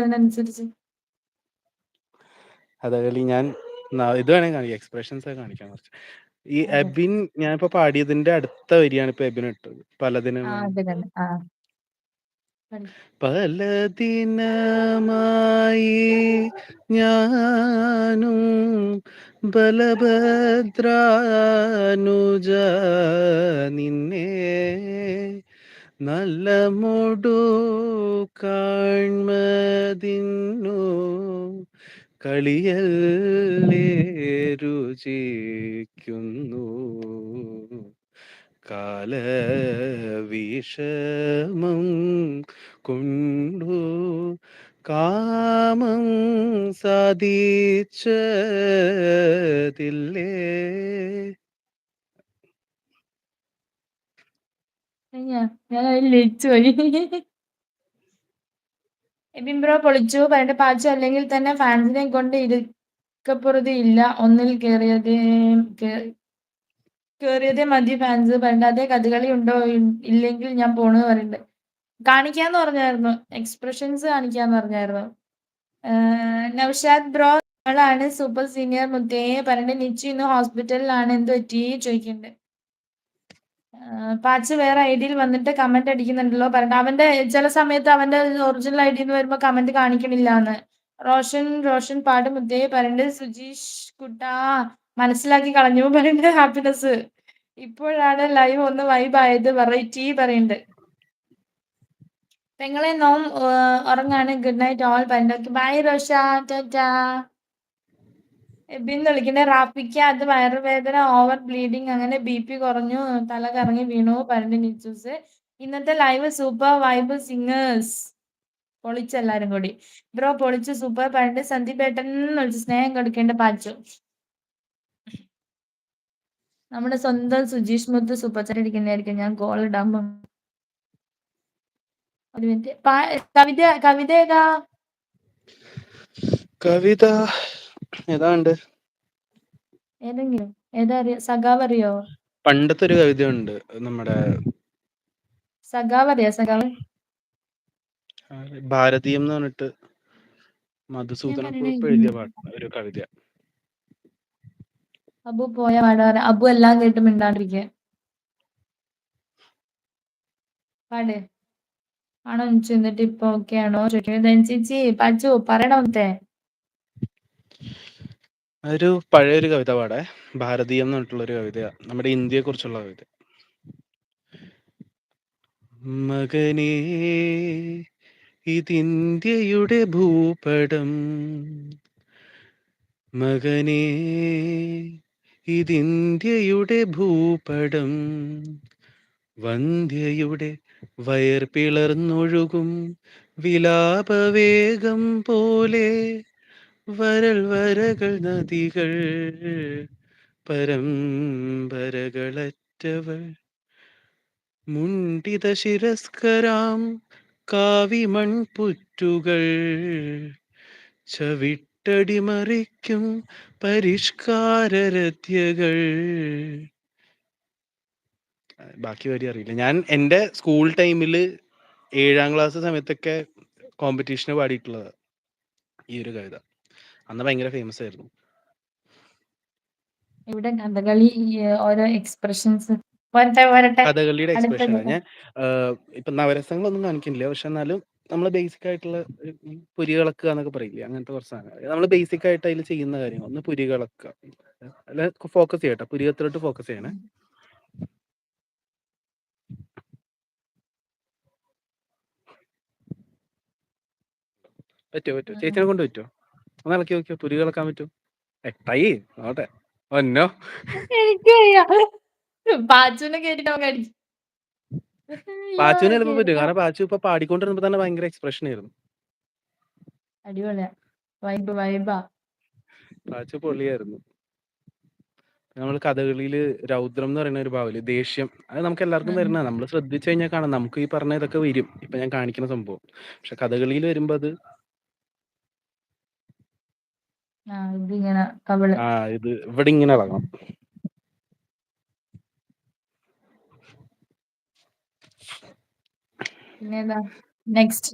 അതിനനുസരിച്ച്. കഥകളി ഞാൻ ഇത് വേണമെങ്കിൽ കാണിക്കാം, എക്സ്പ്രഷൻസ് ഒക്കെ കാണിക്കാൻ കുറച്ച്. ഈ അതെ. എബിൻ ഞാനിപ്പോ പാടിയതിന്റെ അടുത്ത വരിയാണ് ഇപ്പൊ എബിൻ ഇട്ടത്. പലതിനും വേണ്ടി. അത് തന്നെ. പഠി. പലദിനമായി ഞാനും ബലഭദ്രാനുജ നിന്നെ നല്ല മോടു കാൺമതിന്നു കളിയല്ലേ രുചിക്കുന്നു കാലവിഷമം കൊണ്ടു കാമം സാധിച്ചതില്ലേ. ഞാൻ ലയിച്ചു പോയി. എബിൻ ബ്രോ പൊളിച്ചു. പറഞ്ഞിട്ട് പാച്ചു അല്ലെങ്കിൽ തന്നെ ഫാൻസിനെ കൊണ്ട് ഇരിക്കപ്പുറത്ത് ഇല്ല, ഒന്നിൽ കേറിയതേ മതി ഫാൻസ്. പറഞ്ഞിട്ട് അതേ കഥകളി ഉണ്ടോ ഇല്ലെങ്കിൽ ഞാൻ പോണെന്ന് പറയുന്നുണ്ട്. കാണിക്കാന്ന് പറഞ്ഞായിരുന്നു, എക്സ്പ്രഷൻസ് കാണിക്കാന്ന് പറഞ്ഞായിരുന്നു. നൗഷാദ് ബ്രോ നമ്മളാണ് സൂപ്പർ സീനിയർ മുത്തയെ പറഞ്ഞിട്ട് നിച്ചു ഇന്ന് ഹോസ്പിറ്റലിലാണ്, എന്ത് പറ്റി ചോദിക്കുന്നുണ്ട്. പാച്ച് വേറെ ഐഡിയിൽ വന്നിട്ട് കമന്റ് അടിക്കുന്നുണ്ടല്ലോ പറഞ്ഞിട്ട്. അവന്റെ ചില സമയത്ത് അവന്റെ ഒറിജിനൽ ഐഡിയിൽ നിന്ന് വരുമ്പോ കമന്റ് കാണിക്കണില്ലാന്ന്. റോഷൻ പാട്ട് മുത്തയെ പറഞ്ഞിട്ട്. സുജീഷ് കുട്ടാ മനസ്സിലാക്കി കളഞ്ഞു പറഞ്ഞിട്ട് ഹാപ്പിനെസ്. ഇപ്പോഴാണ് ലൈവ് ഒന്ന് വൈബ് ആയത് വെറൈറ്റി പറയുന്നുണ്ട്. പെങ്ങളെ നോം ഉറങ്ങാണ്. ഗുഡ് നൈറ്റ് ഓൾ പറഞ്ഞിട്ട്. ബൈ റോഷ, ടാറ്റാ. എബിൻ വിളിക്കണേ. റാപ്പിക്ക അത് വയറുവേദന, ഓവർ ബ്ലീഡിങ്, അങ്ങനെ BP കുറഞ്ഞു, തല കറങ്ങി വീണു പറഞ്ഞിട്ട് നിച്ചൂസ്. ഇന്നത്തെ ലൈവ് സൂപ്പർ വൈബ്, സിംഗേഴ്സ് പൊളിച്ചെല്ലാരും കൂടി. ബ്രോ പൊളിച്ചു സൂപ്പർ പറഞ്ഞിട്ട് സന്ദീപ് ഏട്ടൻ വിളിച്ച് സ്നേഹം കൊടുക്കേണ്ട പാച്ചു. നമ്മുടെ സ്വന്തം സുജീഷ് മുത്ത് സൂപ്പർ ചാറ്റ് അടിക്കുന്നതായിരിക്കും. ഞാൻ കോൾ ഇടാൻ പോകും. ഒരു മിനിറ്റ്. കവിത ഏതാ? കവിത ഏതാണ്ട് ഏതെങ്കിലും ഏതാ അറിയോ? സഖാവ് അറിയോ? പണ്ടത്തെ ഒരു കവിതയുണ്ട് നമ്മുടെ സഖാവ് അറിയോ? സഖാവ് ഭാരതീയം എന്ന് പറഞ്ഞിട്ട് ഞാൻ മധുസൂദന പറയണ കുറിപ്പ് എഴുതിയ ഒരു കവിത. അബു പോയ പാടാറ്. അബു എല്ലാം കേട്ട് മിണ്ടാണ്ടിരിക്കുക. പാട്. ആണോ എന്നിട്ട് ഇപ്പൊ ഓക്കെ ആണോ ചോദിക്കുന്നത്. ചേച്ചി പാച്ചു പറയണമത്തെ. ഒരു പഴയൊരു കവിത പാടേ. ഭാരതീയം എന്ന് പറഞ്ഞിട്ടുള്ള ഒരു കവിതയാ, നമ്മുടെ ഇന്ത്യയെ കുറിച്ചുള്ള കവിത. മകനേ ഇതിന്ത്യയുടെ ഭൂപടം, മകനേ ഇതിന്ത്യയുടെ ഭൂപടം, വന്ധ്യയുടെ വയർ പിളർന്നൊഴുകും വിലാപവേഗം പോലെ, വരൽ വരകൾ നദികൾ പരമ്പരകളറ്റവൾ, മുണ്ടിത ശിരസ്കരാം കാവിമൺപുറ്റുകൾ, ചവിട്ടടിമറിക്കും പരിഷ്കാരരഥ്യകൾ. ബാക്കി വരി അറിയില്ല. ഞാൻ എൻ്റെ സ്കൂൾ ടൈമിൽ 7ാം ക്ലാസ് സമയത്തൊക്കെ കോമ്പറ്റീഷന് പാടിയിട്ടുള്ളത് ഈ ഒരു കവിത. അന്ന് ഭയങ്കര ഫേമസ് ആയിരുന്നു. ഇവിടെ കഥകളി ഓരോ എക്സ്പ്രഷൻസ് വരട്ടെ. കഥകളിയുടെ എക്സ്പ്രഷൻ അടുത്തത് ഞാൻ ഇപ്പൊ നവരസങ്ങളൊന്നും കാണിക്കുന്നില്ല, പക്ഷെ എന്നാലും നമ്മൾ ബേസിക് ആയിട്ടുള്ള പുരികളക്കുക എന്നൊക്കെ പറയില്ലേ, അങ്ങനത്തെ കുറച്ച് സാധനങ്ങൾ നമ്മൾ ബേസിക് ആയിട്ട് അതിൽ ചെയ്യുന്ന കാര്യങ്ങൾ. ഒന്ന് പുരികളക്കുക, അല്ല ഫോക്കസ് ചെയ്യട്ടെ, പുരികത്തിലോട്ട് ഫോക്കസ് ചെയ്യണേ. പറ്റുമോ ചേച്ചിനെ കൊണ്ട് പറ്റുമോ? ഒന്ന് ഇളക്കി നോക്കിയോ, പുരി കളക്കാൻ പറ്റുമോ? ട്രൈ നോട്ടെ. ഒന്നോ എനിക്ക് പാച്ചുവിനെ കേട്ടിട്ട് നമുക്ക് അടിച്ചു. പാച്ചുവിന് ചിലപ്പോൾ പറ്റും, കാരണം പാച്ചു ഇപ്പൊ പാടിക്കൊണ്ടിരുന്നപ്പോ തന്നെ ഭയങ്കര എക്സ്പ്രഷൻ ആയിരുന്നു. അടിപൊളിയാ, വൈബാ. പാച്ചു പൊള്ളിയായിരുന്നു. നമ്മൾ കഥകളിയില് രൗദ്രം എന്ന് പറയുന്ന ഒരു ഭാവല്, ദേഷ്യം, അത് നമുക്ക് എല്ലാവർക്കും വരുന്ന, നമ്മൾ ശ്രദ്ധിച്ചു കഴിഞ്ഞാൽ കാണാം നമുക്ക് ഈ പറഞ്ഞ ഇതൊക്കെ വരും ഇപ്പൊ ഞാൻ കാണിക്കുന്ന സംഭവം. പക്ഷെ കഥകളിയിൽ വരുമ്പോ അത് ഇതിങ്ങനെ കവിള് ഇത് ഇവിടെ ഇങ്ങനെ ഇളകണം. പിന്നെ നെക്സ്റ്റ്